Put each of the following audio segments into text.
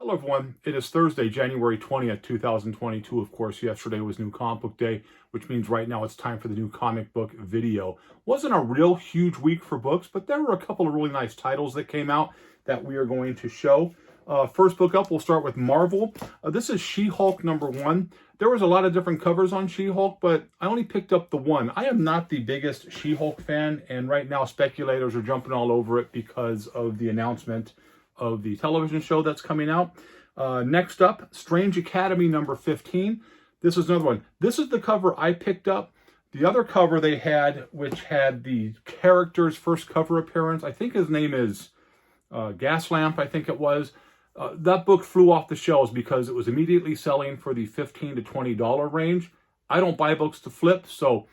Hello everyone, it is Thursday, January 20th, 2022. Of course, yesterday was New Comic Book Day, which means right now it's time for the new comic book video. Wasn't a real huge week for books, but there were a couple of really nice titles that came out that we are going to show. First book up, we'll start with Marvel. This is She-Hulk #1. There was a lot of different covers on She-Hulk, but I only picked up the one. I am not the biggest She-Hulk fan, and right now speculators are jumping all over it because of the announcement of the television show that's coming out. Next up, Strange Academy #15. This is another one. This is the cover I picked up. The other cover they had, which had the character's first cover appearance, I think his name is Gaslamp, I think it was. That book flew off the shelves because it was immediately selling for the $15 to $20 range. I don't buy books to flip, so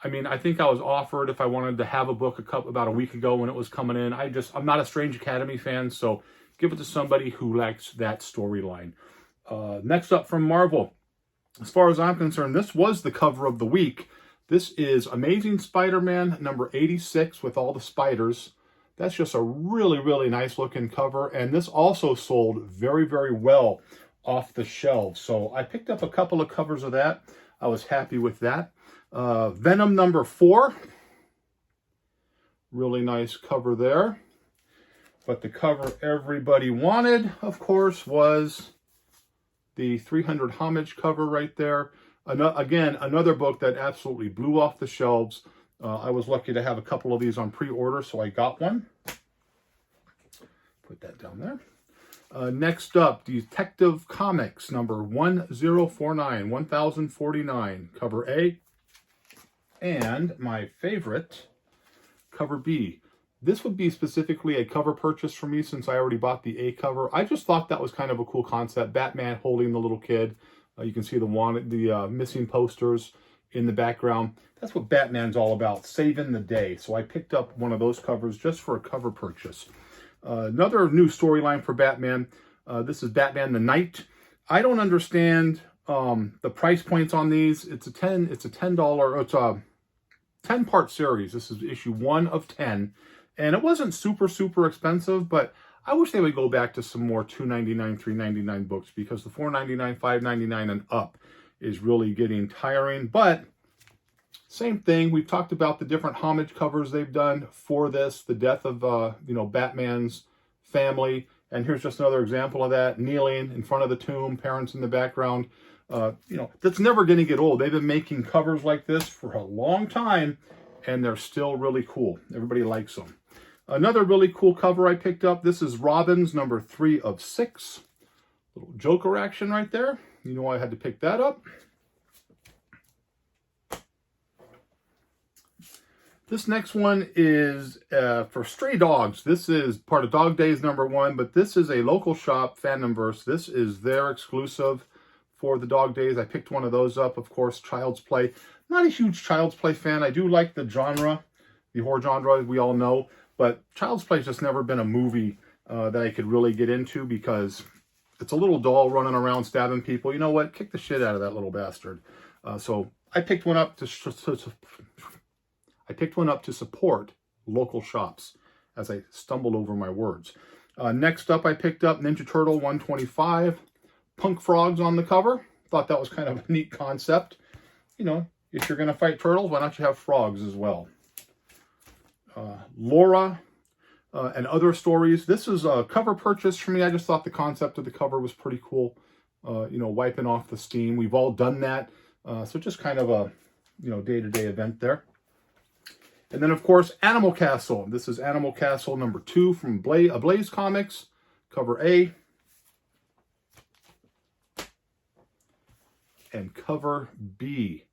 I mean, I think I was offered if I wanted to have a book about a week ago when it was coming in. I'm not a Strange Academy fan, so give it to somebody who likes that storyline. Next up from Marvel. As far as I'm concerned, this was the cover of the week. This is Amazing Spider-Man #86 with all the spiders. That's just a really, really nice looking cover. And this also sold very, very well off the shelves. So I picked up a couple of covers of that. I was happy with that. Venom #4. Really nice cover there. But the cover everybody wanted, of course, was the 300 Homage cover right there. Again, another book that absolutely blew off the shelves. I was lucky to have a couple of these on pre-order, so I got one. Put that down there. Next up, Detective Comics #1049, 1049, cover A. And my favorite, cover B. This would be specifically a cover purchase for me since I already bought the A cover. I just thought that was kind of a cool concept. Batman holding the little kid. You can see the missing posters in the background. That's what Batman's all about, saving the day. So I picked up one of those covers just for a cover purchase. Another new storyline for Batman. This is Batman the Knight. I don't understand the price points on these. It's a $10 10-part series. This is issue 1 of 10. And it wasn't super, super expensive, but I wish they would go back to some more $2.99, $3.99 books because the $4.99, $5.99 and up is really getting tiring. But same thing. We've talked about the different homage covers they've done for this, the death of Batman's family. And here's just another example of that, kneeling in front of the tomb, parents in the background. That's never going to get old. They've been making covers like this for a long time, and they're still really cool. Everybody likes them. Another really cool cover I picked up. This is Robin's #3 of 6. Little Joker action right there. You know why I had to pick that up. This next one is for Stray Dogs. This is part of Dog Days #1, but this is a local shop, Fandomverse. This is their exclusive for the Dog Days. I picked one of those up, of course, Child's Play. Not a huge Child's Play fan. I do like the genre, the horror genre, we all know, but Child's Play has just never been a movie that I could really get into because it's a little doll running around stabbing people. You know what? Kick the shit out of that little bastard. So I picked one up to support local shops as I stumbled over my words. Next up, I picked up Ninja Turtle 125. Punk frogs on the cover. Thought that was kind of a neat concept. You know, if you're going to fight turtles, why not you have frogs as well? Laura and Other Stories. This is a cover purchase for me. I just thought the concept of the cover was pretty cool. Wiping off the steam. We've all done that. So just kind of a, day-to-day event there. And then, of course, Animal Castle. This is Animal Castle #2 from Blaze Comics, cover A. And cover B.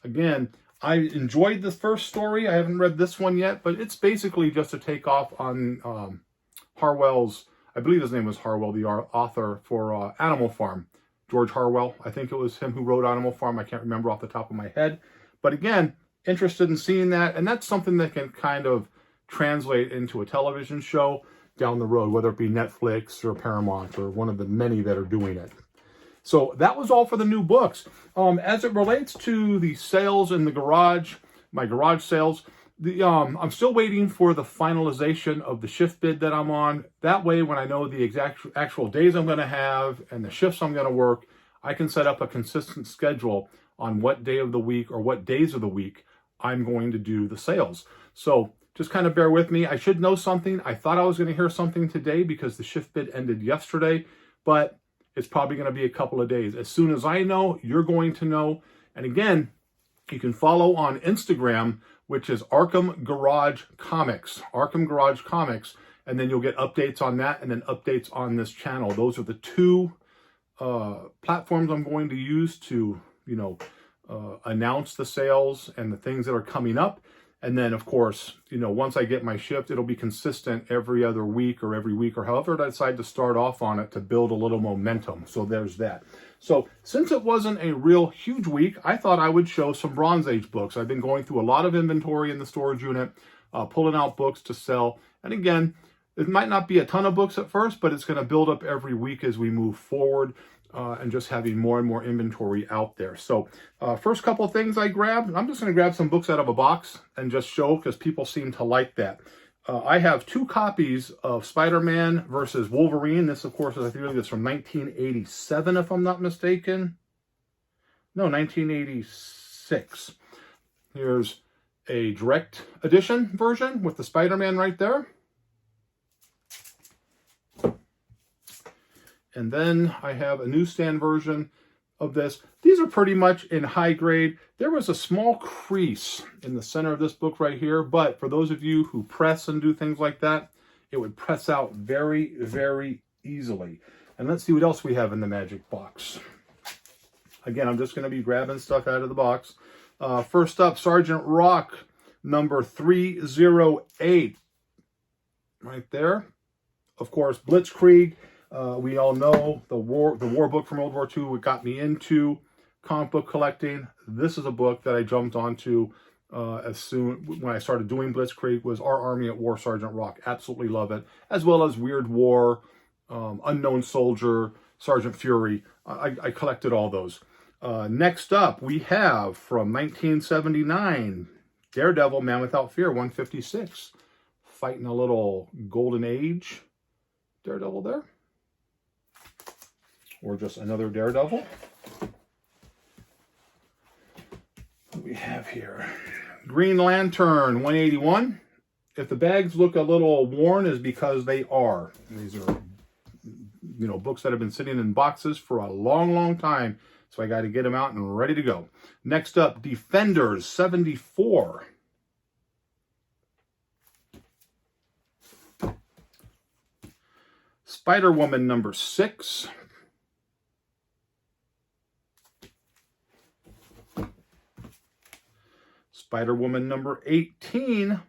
Again, I enjoyed the first story. I haven't read this one yet, but it's basically just a takeoff on Harwell's, I believe his name was Harwell, the author for Animal Farm. George Harwell. I think it was him who wrote Animal Farm. I can't remember off the top of my head. But again, interested in seeing that. And that's something that can kind of translate into a television show down the road, whether it be Netflix or Paramount or one of the many that are doing it. So that was all for the new books. As it relates to the sales in the garage, my garage sales, I'm still waiting for the finalization of the shift bid that I'm on. That way, when I know the actual days I'm going to have and the shifts I'm going to work, I can set up a consistent schedule on what day of the week or what days of the week I'm going to do the sales. So just kind of bear with me. I should know something. I thought I was going to hear something today because the shift bid ended yesterday, but it's probably going to be a couple of days. As soon as I know, you're going to know. And again, you can follow on Instagram, which is Arkham Garage Comics, Arkham Garage Comics, and then you'll get updates on that and then updates on this channel. Those are the two platforms I'm going to use to, announce the sales and the things that are coming up. And then, of course, once I get my shift, it'll be consistent every other week or every week or however I decide to start off on it to build a little momentum. So there's that. So since it wasn't a real huge week, I thought I would show some Bronze Age books. I've been going through a lot of inventory in the storage unit, pulling out books to sell. And again, it might not be a ton of books at first, but it's going to build up every week as we move forward. And just having more and more inventory out there. So first couple of things I grabbed, I'm just going to grab some books out of a box and just show because people seem to like that. I have 2 copies of Spider-Man versus Wolverine. This, of course, is, I think it's from 1987, if I'm not mistaken. No, 1986. Here's a direct edition version with the Spider-Man right there. And then I have a newsstand version of this. These are pretty much in high grade. There was a small crease in the center of this book right here, but for those of you who press and do things like that, it would press out very, very easily. And let's see what else we have in the magic box. Again, I'm just going to be grabbing stuff out of the box. First up, Sergeant Rock, number 308. Right there. Of course, Blitzkrieg. We all know the war book from World War II. What got me into comic book collecting. This is a book that I jumped onto as soon when I started doing Blitzkrieg. Was Our Army at War, Sergeant Rock. Absolutely love it. As well as Weird War, Unknown Soldier, Sergeant Fury. I collected all those. Next up, we have from 1979, Daredevil, Man Without Fear, 156. Fighting a little Golden Age Daredevil there. Or just another Daredevil. What do we have here? Green Lantern, 181. If the bags look a little worn, is because they are. These are, books that have been sitting in boxes for a long, long time. So I got to get them out and ready to go. Next up, Defenders, 74. Spider-Woman, number 6. Spider-Woman number 18.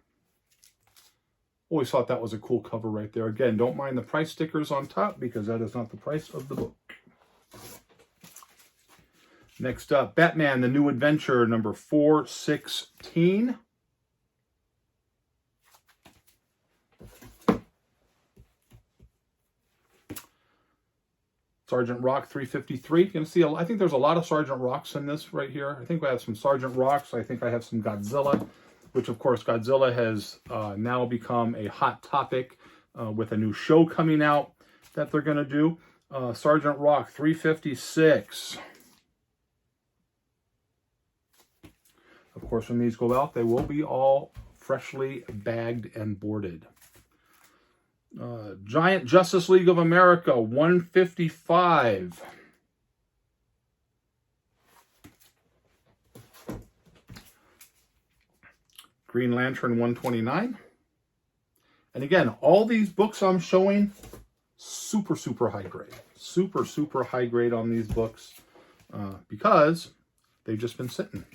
Always thought that was a cool cover right there. Again, don't mind the price stickers on top because that is not the price of the book. Next up, Batman, The New Adventure, number 416. Sergeant Rock 353. You can see, I think there's a lot of Sergeant Rocks in this right here. I think I have some Sergeant Rocks. I think I have some Godzilla, which of course Godzilla has now become a hot topic with a new show coming out that they're going to do. Sergeant Rock 356. Of course, when these go out, they will be all freshly bagged and boarded. Giant Justice League of America, 155. Green Lantern, 129. And again, all these books I'm showing, super, super high grade. Super, super high grade on these books because they've just been sitting.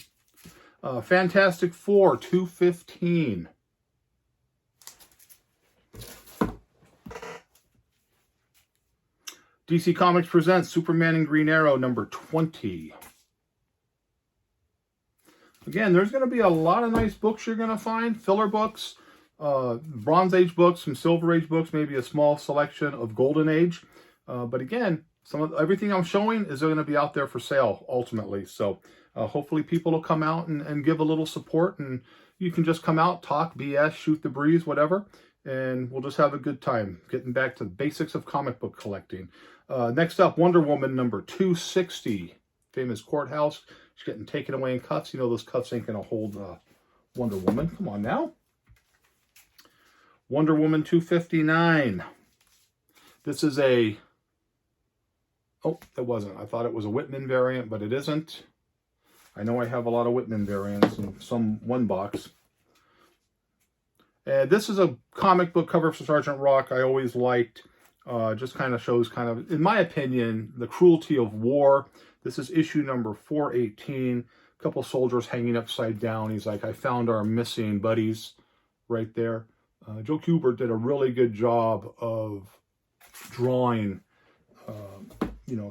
Fantastic Four, 215. DC Comics presents Superman and Green Arrow, number 20. Again, there's going to be a lot of nice books you're going to find. Filler books, Bronze Age books, some Silver Age books, maybe a small selection of Golden Age. But again, everything I'm showing is going to be out there for sale ultimately. So hopefully people will come out and give a little support and you can just come out, talk, BS, shoot the breeze, whatever, and we'll just have a good time getting back to the basics of comic book collecting. Next up, Wonder Woman number 260. Famous courthouse. She's getting taken away in cuffs. You know those cuffs ain't going to hold Wonder Woman. Come on now. Wonder Woman 259. This is a... Oh, it wasn't. I thought it was a Whitman variant, but it isn't. I know I have a lot of Whitman variants in one box. And this is a comic book cover for Sergeant Rock I always liked. Just kind of shows in my opinion, the cruelty of war. This is issue number 418. A couple soldiers hanging upside down. He's like, I found our missing buddies right there. Joe Kubert did a really good job of drawing,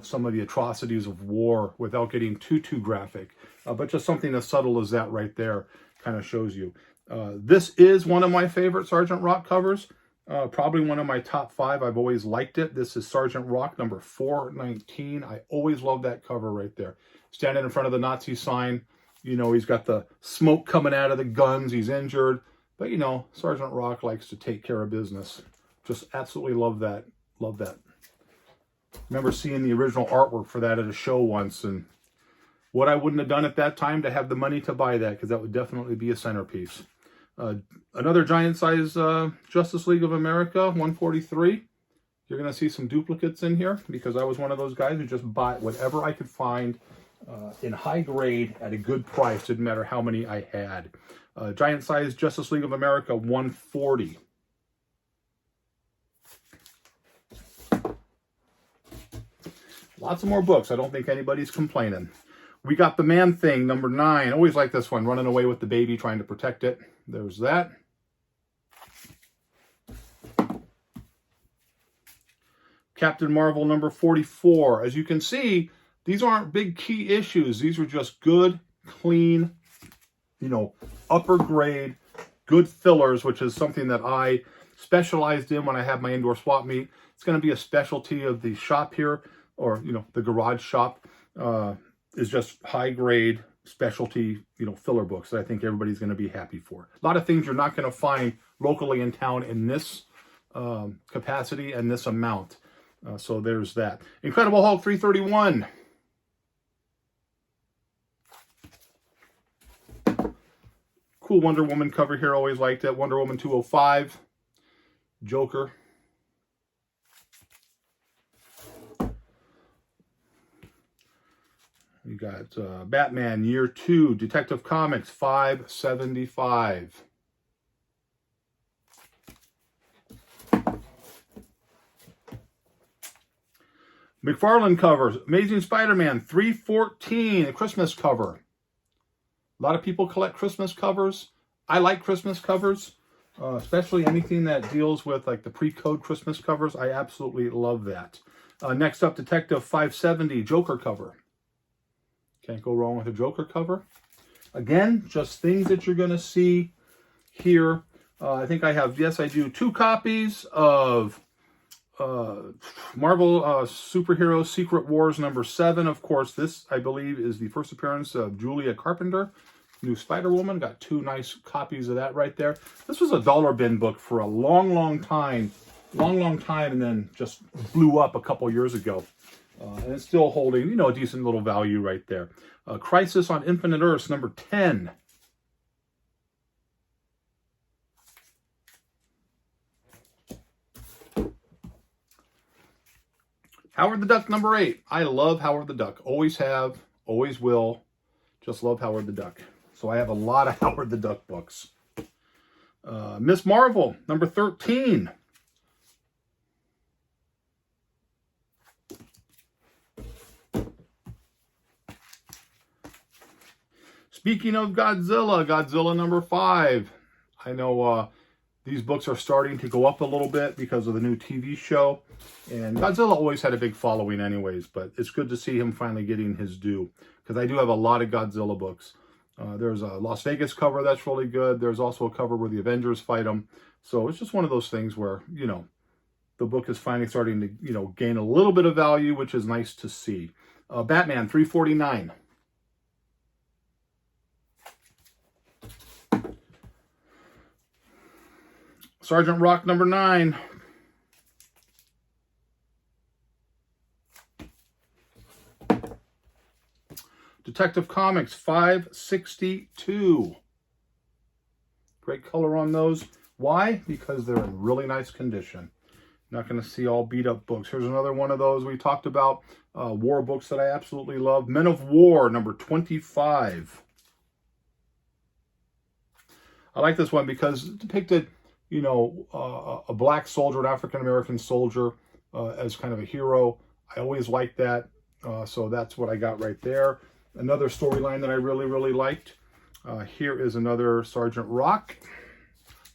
some of the atrocities of war without getting too graphic. But just something as subtle as that right there kind of shows you. This is one of my favorite Sergeant Rock covers. Probably one of my top 5. I've always liked it. This is Sergeant Rock number 419. I always love that cover right there. Standing in front of the Nazi sign. He's got the smoke coming out of the guns. He's injured. But, Sergeant Rock likes to take care of business. Just absolutely love that. Love that. Remember seeing the original artwork for that at a show once. And what I wouldn't have done at that time to have the money to buy that. Because that would definitely be a centerpiece. Another giant size Justice League of America 143. You're going to see some duplicates in here because I was one of those guys who just bought whatever I could find in high grade at a good price. Didn't matter how many I had. Giant size Justice League of America 140. Lots of more books. I don't think anybody's complaining. We got the Man-Thing number 9. Always like this one. Running away with the baby, trying to protect it. There's that. Captain Marvel number 44. As you can see, these aren't big key issues. These are just good, clean, upper grade, good fillers, which is something that I specialized in when I had my indoor swap meet. It's going to be a specialty of the shop here, or, the garage shop, is just high grade, specialty, filler books that I think everybody's going to be happy for. A lot of things you're not going to find locally in town in this capacity and this amount. So there's that. Incredible Hulk 331. Cool Wonder Woman cover here. Always liked it. Wonder Woman 205. Joker. You got Batman Year 2, Detective Comics 575. McFarlane covers, Amazing Spider-Man 314, a Christmas cover. A lot of people collect Christmas covers. I like Christmas covers, especially anything that deals with like the pre-code Christmas covers. I absolutely love that. Next up, Detective 570, Joker cover. Can't go wrong with a Joker cover. Again, just things that you're going to see here. I think I have, yes, I do 2 copies of Marvel Superhero Secret Wars number 7. Of course, this, I believe, is the first appearance of Julia Carpenter, new Spider-Woman. Got 2 nice copies of that right there. This was a dollar bin book for a long time, and then just blew up a couple years ago. And it's still holding, a decent little value right there. Crisis on Infinite Earths, number 10. Howard the Duck, number 8. I love Howard the Duck. Always have, always will. Just love Howard the Duck. So I have a lot of Howard the Duck books. Miss Marvel, number 13. Speaking of Godzilla number 5. I know these books are starting to go up a little bit because of the new TV show. And Godzilla always had a big following anyways, but it's good to see him finally getting his due. Because I do have a lot of Godzilla books. There's a Las Vegas cover that's really good. There's also a cover where the Avengers fight him. So it's just one of those things where, the book is finally starting to, gain a little bit of value, which is nice to see. Batman 349. Sergeant Rock number 9. Detective Comics 562. Great color on those. Why? Because they're in really nice condition. Not going to see all beat up books. Here's another one of those we talked about. War books that I absolutely love. Men of War number 25. I like this one because it depicted, you know, a black soldier, an African-American soldier as kind of a hero. I always liked that. So that's what I got right there. Another storyline that I really, really liked. Here is another Sergeant Rock.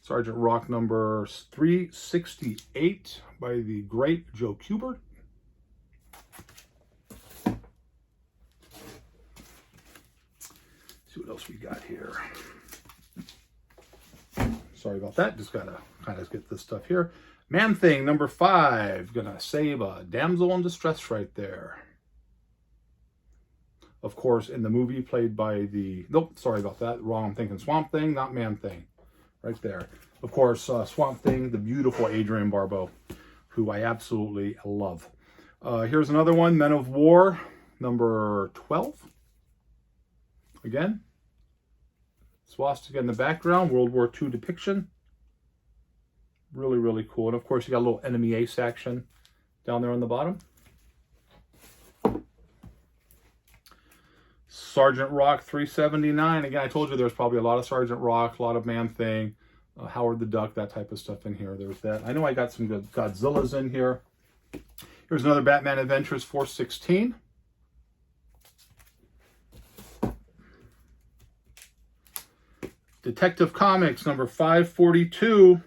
Sergeant Rock number 368 by the great Joe Kubert. See what else we got here. Sorry about that. Just gotta kind of get this stuff here. Man-Thing number 5. Gonna save a damsel in distress right there. Of course, in the movie played by the... Nope, sorry about that. Wrong. I'm thinking Swamp Thing, not Man-Thing. Right there. Of course, Swamp Thing, the beautiful Adrienne Barbeau, who I absolutely love. Here's another one, Men of War, number 12. Again, swastika in the background, World War II depiction. Really, really cool. And of course, you got a little enemy ace action down there on the bottom. Sergeant Rock 379. Again, I told you there's probably a lot of Sergeant Rock, a lot of Man-Thing, Howard the Duck, that type of stuff in here. There's that. I know I got some good Godzillas in here. Here's another Batman Adventures 416. Detective Comics number 542.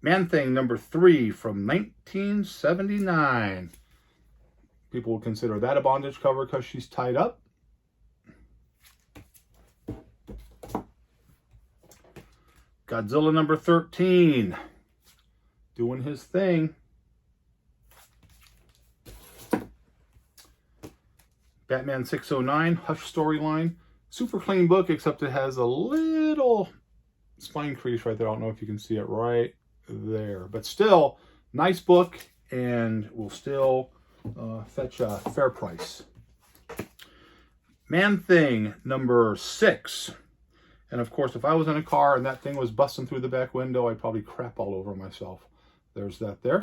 Man-Thing number 3 from 1979. People would consider that a bondage cover because she's tied up. Godzilla number 13. Doing his thing. Batman 609, Hush storyline. Super clean book, except it has a little spine crease right there. I don't know if you can see it right there. But still, nice book, and will still fetch a fair price. Man-Thing number 6. And of course, if I was in a car and that thing was busting through the back window, I'd probably crap all over myself. There's that there.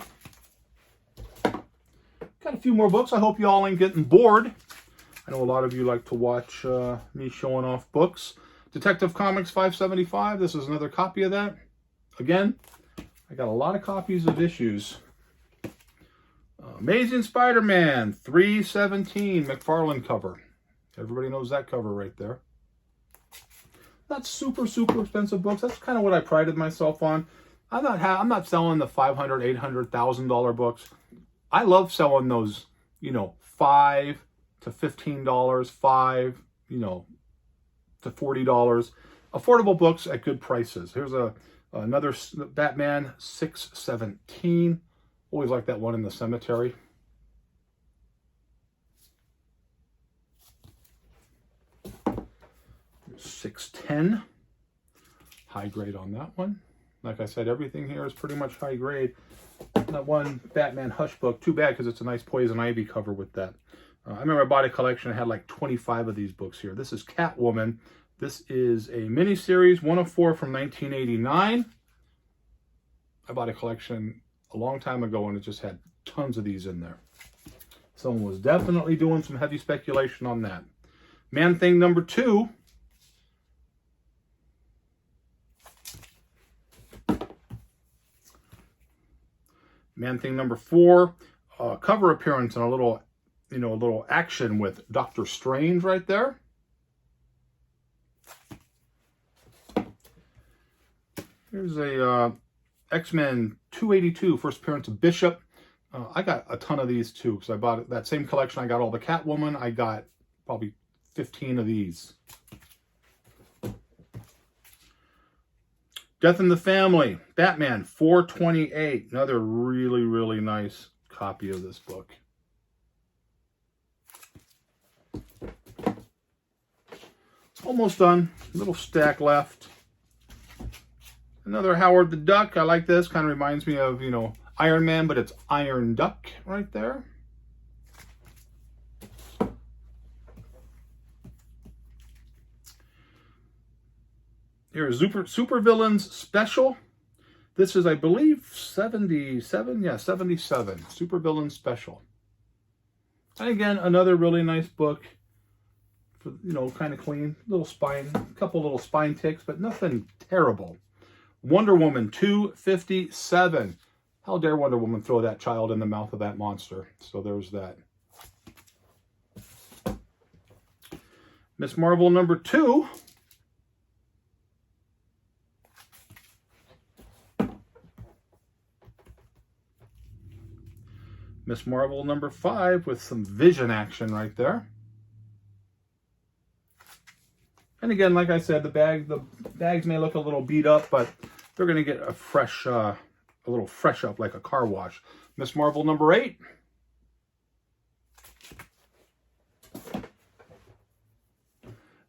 Got a few more books. I hope you all ain't getting bored. I know a lot of you like to watch me showing off books. Detective Comics 575. This is another copy of that. Again, I got a lot of copies of issues. Amazing Spider-Man 317 McFarlane cover. Everybody knows that cover right there. Not super, super expensive books. That's kind of what I prided myself on. I'm not selling the $500, $800, $1,000 books. I love selling those, you know, $5 to $15, $5, you know, to $40. Affordable books at good prices. Here's another Batman 617. Always like that one in the cemetery. Here's 610. High grade on that one. Like I said, everything here is pretty much high grade. That one Batman Hush book, too bad because it's a nice Poison Ivy cover with that. I remember I bought a collection. I had like 25 of these books here. This is Catwoman. This is a miniseries, 1 of 4 from 1989. I bought a collection a long time ago and it just had tons of these in there. Someone was definitely doing some heavy speculation on that. Man-Thing number 2. Man-Thing number 4. Cover appearance and a little action with Doctor Strange right there. Here's a X-Men 282, first appearance of Bishop. I got a ton of these too, because I bought that same collection. I got all the Catwoman. I got probably 15 of these. Death in the Family, Batman 428. Another really, really nice copy of this book. almost done. Little stack left. Another Howard the Duck. I like this. Kind of reminds me of, you know, Iron Man, but it's Iron Duck right there. Here's Super Villains Special. This is, I believe, 77. Yeah, 77. Super Villains Special. And again, another really nice book. For, you know, kind of clean. Little spine, a couple little spine ticks, but nothing terrible. Wonder Woman 257. How dare Wonder Woman throw that child in the mouth of that monster? So there's that. Miss Marvel number 2. Miss Marvel number 5 with some Vision action right there. And again, like I said, the bags may look a little beat up, but they're going to get a fresh, a little fresh up like a car wash. Miss Marvel number 8.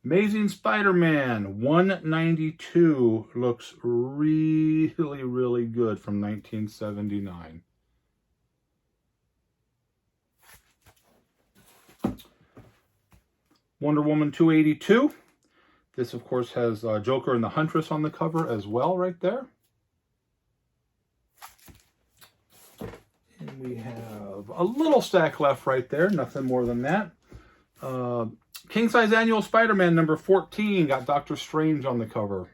Amazing Spider-Man 192 looks really, really good from 1979. Wonder Woman 282. This, of course, has Joker and the Huntress on the cover as well right there. And we have a little stack left right there. Nothing more than that. King Size Annual Spider-Man number 14. Got Doctor Strange on the cover.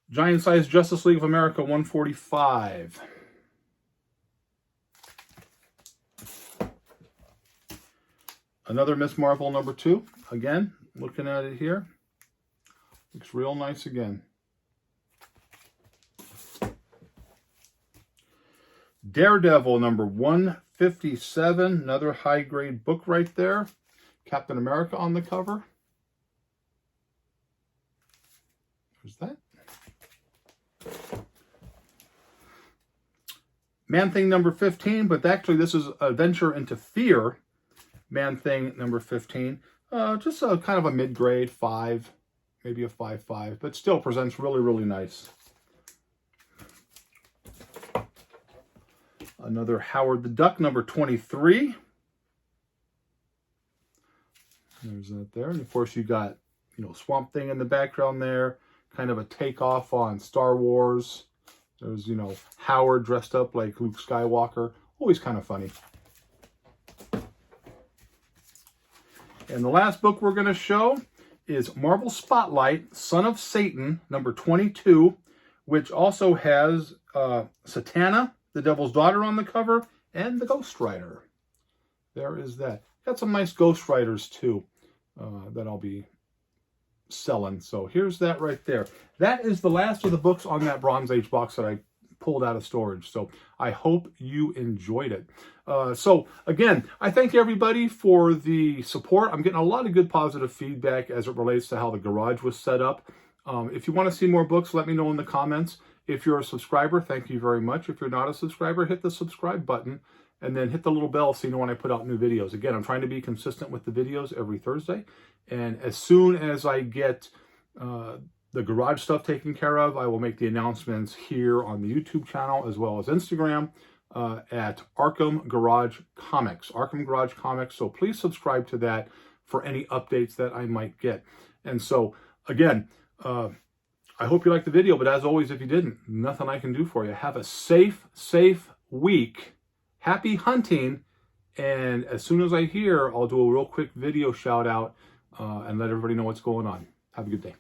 Giant Size Justice League of America 145. Another Miss Marvel number 2. Again, looking at it here. Looks real nice again. Daredevil number 157. Another high-grade book right there. Captain America on the cover. Who's that? Man-Thing number 15, but actually this is Adventure into Fear. Man-Thing number 15. Just a kind of a mid-grade 5, maybe a 5.5, but still presents really, really nice. Another Howard the Duck number 23. There's that there. And of course you got, you know, Swamp Thing in the background there. Kind of a takeoff on Star Wars. There's, you know, Howard dressed up like Luke Skywalker. Always kind of funny. And the last book we're going to show is Marvel Spotlight, Son of Satan, number 22, which also has Satana, the Devil's Daughter, on the cover, and the Ghost Rider. There is that. Got some nice Ghost Riders, too, that I'll be selling. So here's that right there. That is the last of the books on that Bronze Age box that I pulled out of storage. So I hope you enjoyed it. So again, I thank everybody for the support. I'm getting a lot of good positive feedback as it relates to how the garage was set up. If you want to see more books, let me know in the comments. If you're a subscriber, thank you very much. If you're not a subscriber, hit the subscribe button and then hit the little bell so you know when I put out new videos. Again, I'm trying to be consistent with the videos every Thursday. And as soon as I get the garage stuff taken care of, I will make the announcements here on the YouTube channel as well as Instagram at Arkham Garage Comics. Arkham Garage Comics. So please subscribe to that for any updates that I might get. And so, again, I hope you liked the video, but as always, if you didn't, nothing I can do for you. Have a safe week. Happy hunting. And as soon as I hear, I'll do a real quick video shout out and let everybody know what's going on. Have a good day.